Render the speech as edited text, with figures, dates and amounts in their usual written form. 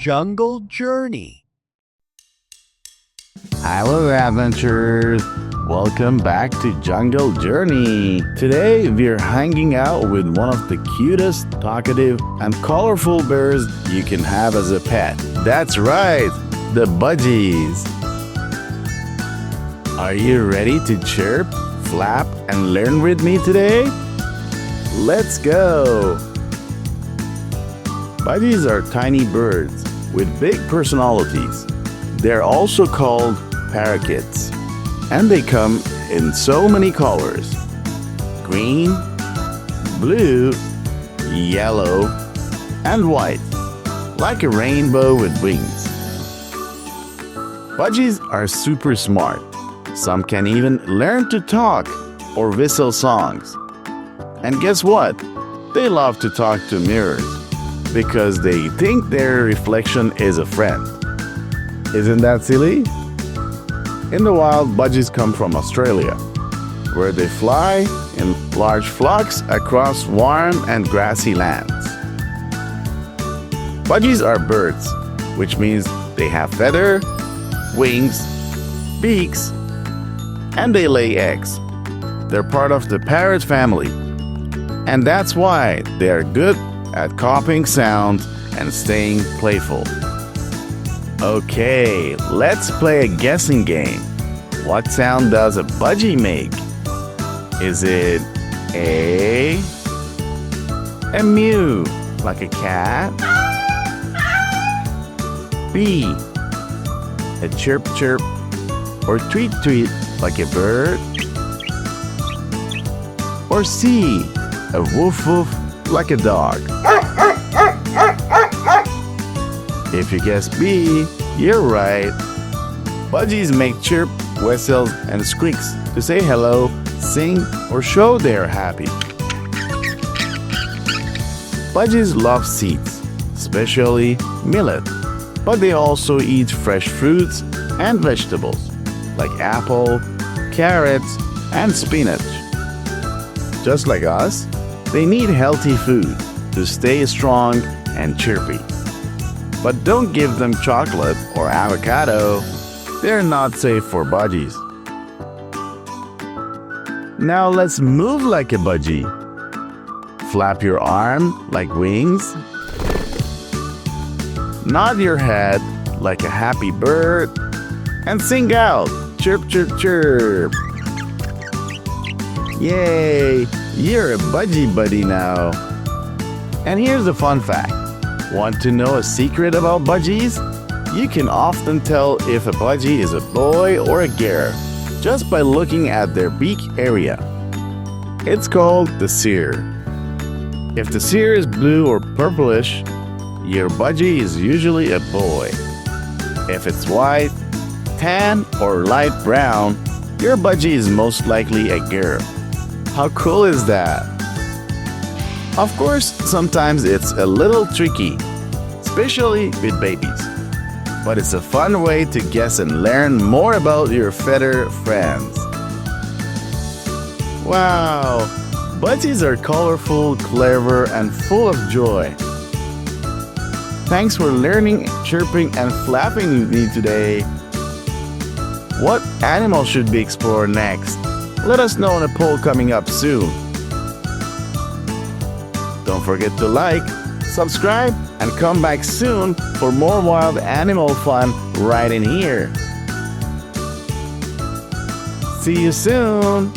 Jungle Journey. Hello adventurers! Welcome back to Jungle Journey. Today we're hanging out with one of the cutest, talkative, and colorful birds you can have as a pet. That's right, the budgies. Are you ready to chirp, flap, and learn with me today? Let's go! Budgies are tiny birds with big personalities. They're also called parakeets, and they come in so many colors: green, blue, yellow, and white, like a rainbow with wings. Budgies are super smart. Some can even learn to talk or whistle songs. And guess what? They love to talk to mirrors because they think their reflection is a friend. Isn't that silly? In the wild, budgies come from Australia, where they fly in large flocks across warm and grassy lands. Budgies are birds, which means they have feathers, wings, beaks, and they lay eggs. They're part of the parrot family, and that's why they are good at copying sounds and staying playful. Okay, let's play a guessing game. What sound does a budgie make? Is it A, mew, like a cat? B, a chirp chirp or tweet tweet, like a bird? Or C, a woof woof, like a dog? If you guess B, you're right. Budgies make chirp, whistles, and squeaks to say hello, sing, or show they're happy. Budgies love seeds, especially millet, but they also eat fresh fruits and vegetables like apple, carrots, and spinach. Just like us, they need healthy food to stay strong and chirpy. But don't give them chocolate or avocado. They're not safe for budgies. Now let's move like a budgie. Flap your arm like wings. Nod your head like a happy bird. And sing out, chirp, chirp, chirp. Yay, you're a budgie buddy now. And here's a fun fact. Want to know a secret about budgies? You can often tell if a budgie is a boy or a girl just by looking at their beak area. It's called the cere. If the cere is blue or purplish, your budgie is usually a boy. If it's white, tan, or light brown, your budgie is most likely a girl. How cool is that? Of course, sometimes it's a little tricky, especially with babies. But it's a fun way to guess and learn more about your feather friends. Wow! Budgies are colorful, clever, and full of joy. Thanks for learning, chirping, and flapping with me today. What animal should we explore next? Let us know in a poll coming up soon. Don't forget to like, subscribe, and come back soon for more wild animal fun right in here. See you soon!